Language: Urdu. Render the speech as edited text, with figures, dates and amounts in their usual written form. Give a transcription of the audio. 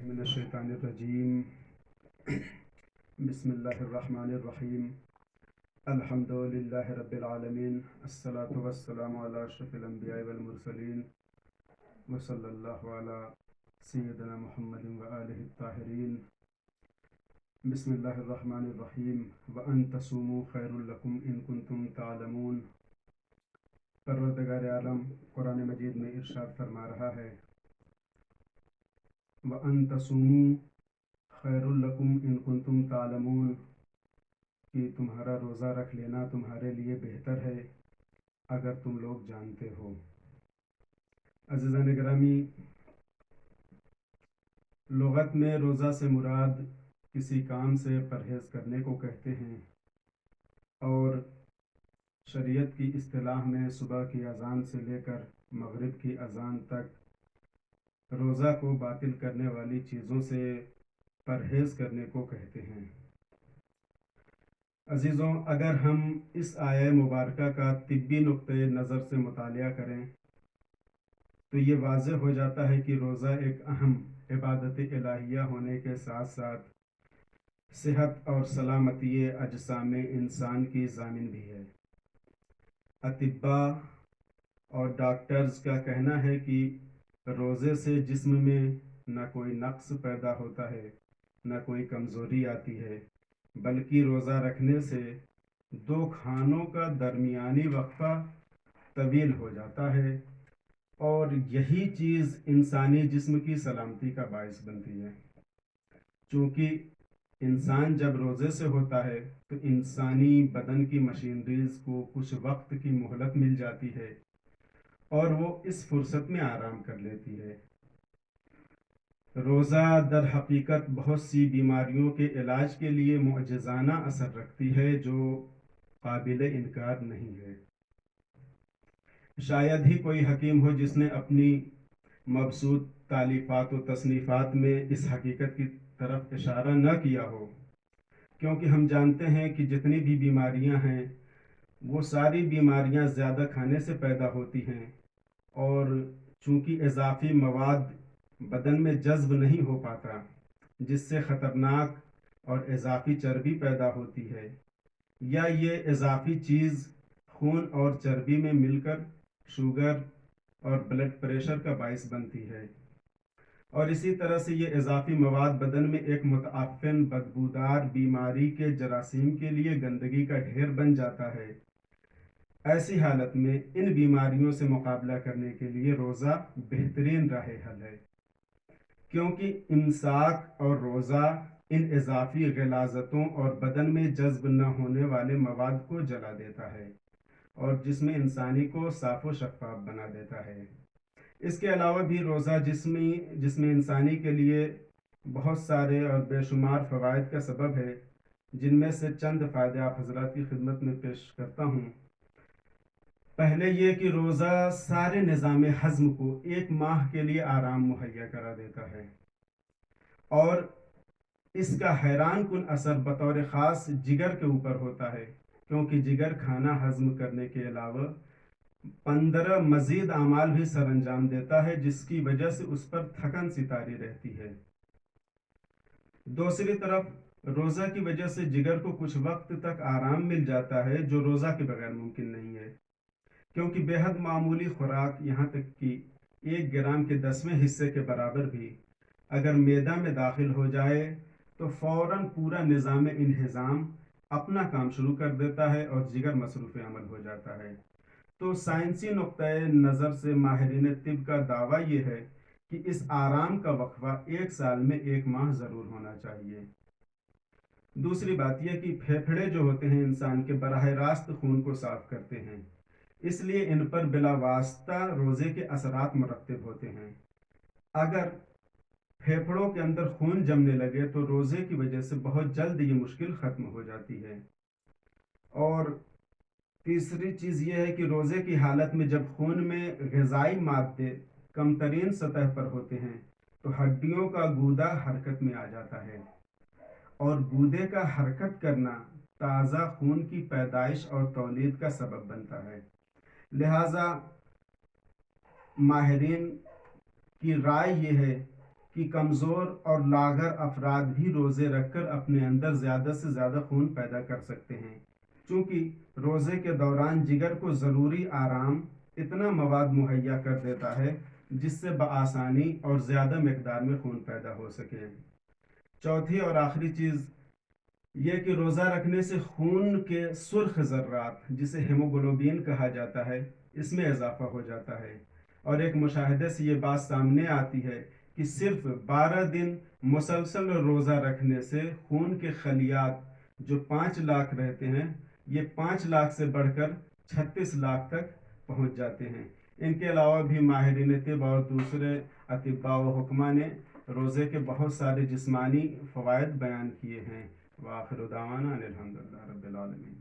من الشیطان الرجیم بسم اللہ الرحمن الرحیم الحمد للہ رب العالمین الصلاة والسلام علی اشرف الانبیاء والمرسلین وصلی اللہ علی سیدنا محمد وآلہ الطاہرین بسم اللہ الرحمن الرحیم وَأَن تَصُومُوا خَيْرٌ لَكُمْ إِن كُنتُمْ تَعْلَمُونَ۔ پروردگار عالم قرآن مجید میں ارشاد فرما رہا ہے وَأَن تَصُومُوا خَيْرٌ لَكُمْ إِن كُنتُمْ تَعْلَمُونَ، کہ تمہارا روزہ رکھ لینا تمہارے لیے بہتر ہے اگر تم لوگ جانتے ہو۔ عزیزان گرامی، لغت میں روزہ سے مراد کسی کام سے پرہیز کرنے کو کہتے ہیں، اور شریعت کی اصطلاح میں صبح کی اذان سے لے کر مغرب کی اذان تک روزہ کو باطل کرنے والی چیزوں سے پرہیز کرنے کو کہتے ہیں۔ عزیزوں، اگر ہم اس آیہ مبارکہ کا طبی نقطۂ نظر سے مطالعہ کریں تو یہ واضح ہو جاتا ہے کہ روزہ ایک اہم عبادت الہیہ ہونے کے ساتھ ساتھ صحت اور سلامتی اجسام انسان کی ضامن بھی ہے۔ اطباء اور ڈاکٹرز کا کہنا ہے کہ روزے سے جسم میں نہ کوئی نقص پیدا ہوتا ہے نہ کوئی کمزوری آتی ہے، بلکہ روزہ رکھنے سے دو کھانوں کا درمیانی وقفہ طویل ہو جاتا ہے، اور یہی چیز انسانی جسم کی سلامتی کا باعث بنتی ہے۔ چونکہ انسان جب روزے سے ہوتا ہے تو انسانی بدن کی مشینریز کو کچھ وقت کی مہلت مل جاتی ہے اور وہ اس فرصت میں آرام کر لیتی ہے۔ روزہ در حقیقت بہت سی بیماریوں کے علاج کے لیے معجزانہ اثر رکھتی ہے جو قابل انکار نہیں ہے۔ شاید ہی کوئی حکیم ہو جس نے اپنی مبسوط تالیفات و تصنیفات میں اس حقیقت کی طرف اشارہ نہ کیا ہو، کیونکہ ہم جانتے ہیں کہ جتنی بھی بیماریاں ہیں وہ ساری بیماریاں زیادہ کھانے سے پیدا ہوتی ہیں، اور چونکہ اضافی مواد بدن میں جذب نہیں ہو پاتا، جس سے خطرناک اور اضافی چربی پیدا ہوتی ہے، یا یہ اضافی چیز خون اور چربی میں مل کر شوگر اور بلڈ پریشر کا باعث بنتی ہے، اور اسی طرح سے یہ اضافی مواد بدن میں ایک متعفن بدبودار بیماری کے جراثیم کے لیے گندگی کا ڈھیر بن جاتا ہے۔ ایسی حالت میں ان بیماریوں سے مقابلہ کرنے کے لیے روزہ بہترین راہ حل ہے، کیونکہ امساک اور روزہ ان اضافی غلاظتوں اور بدن میں جذب نہ ہونے والے مواد کو جلا دیتا ہے اور جسم انسانی کو صاف و شفاف بنا دیتا ہے۔ اس کے علاوہ بھی روزہ جسم انسانی کے لیے بہت سارے اور بے شمار فوائد کا سبب ہے، جن میں سے چند فائدے آپ حضرات کی خدمت میں پیش کرتا ہوں۔ پہلے یہ کہ روزہ سارے نظام ہضم کو ایک ماہ کے لیے آرام مہیا کرا دیتا ہے، اور اس کا حیران کن اثر بطور خاص جگر کے اوپر ہوتا ہے، کیونکہ جگر کھانا ہضم کرنے کے علاوہ 15 مزید اعمال بھی سر انجام دیتا ہے، جس کی وجہ سے اس پر تھکن سی طاری رہتی ہے۔ دوسری طرف روزہ کی وجہ سے جگر کو کچھ وقت تک آرام مل جاتا ہے، جو روزہ کے بغیر ممکن نہیں ہے، کیونکہ بے حد معمولی خوراک، یہاں تک کہ 1 گرام کے 10ویں حصے کے برابر بھی اگر معدہ میں داخل ہو جائے تو فوراً پورا نظام انہضام اپنا کام شروع کر دیتا ہے اور جگر مصروف عمل ہو جاتا ہے۔ تو سائنسی نقطۂ نظر سے ماہرین طب کا دعویٰ یہ ہے کہ اس آرام کا وقفہ 1 سال میں 1 ماہ ضرور ہونا چاہیے۔ دوسری بات یہ کہ پھیپھڑے جو ہوتے ہیں انسان کے براہ راست خون کو صاف کرتے ہیں، اس لیے ان پر بلا واسطہ روزے کے اثرات مرتب ہوتے ہیں۔ اگر پھیپھڑوں کے اندر خون جمنے لگے تو روزے کی وجہ سے بہت جلد یہ مشکل ختم ہو جاتی ہے۔ اور تیسری چیز یہ ہے کہ روزے کی حالت میں جب خون میں غذائی مادے کم ترین سطح پر ہوتے ہیں تو ہڈیوں کا گودا حرکت میں آ جاتا ہے، اور گودے کا حرکت کرنا تازہ خون کی پیدائش اور تولید کا سبب بنتا ہے۔ لہٰذا ماہرین کی رائے یہ ہے کہ کمزور اور لاغر افراد بھی روزے رکھ کر اپنے اندر زیادہ سے زیادہ خون پیدا کر سکتے ہیں، چونکہ روزے کے دوران جگر کو ضروری آرام اتنا مواد مہیا کر دیتا ہے جس سے بآسانی اور زیادہ مقدار میں خون پیدا ہو سکے۔ چوتھی اور آخری چیز یہ کہ روزہ رکھنے سے خون کے سرخ ذرات، جسے ہیموگلوبین کہا جاتا ہے، اس میں اضافہ ہو جاتا ہے، اور ایک مشاہدے سے یہ بات سامنے آتی ہے کہ صرف 12 دن مسلسل روزہ رکھنے سے خون کے خلیات جو 5 لاکھ رہتے ہیں، یہ 5 لاکھ سے بڑھ کر 36 لاکھ تک پہنچ جاتے ہیں۔ ان کے علاوہ بھی ماہرین طب اور دوسرے اطباء و حکماء نے روزے کے بہت سارے جسمانی فوائد بیان کیے ہیں۔ وآخر دعوانا ان الحمد للہ رب العالمین۔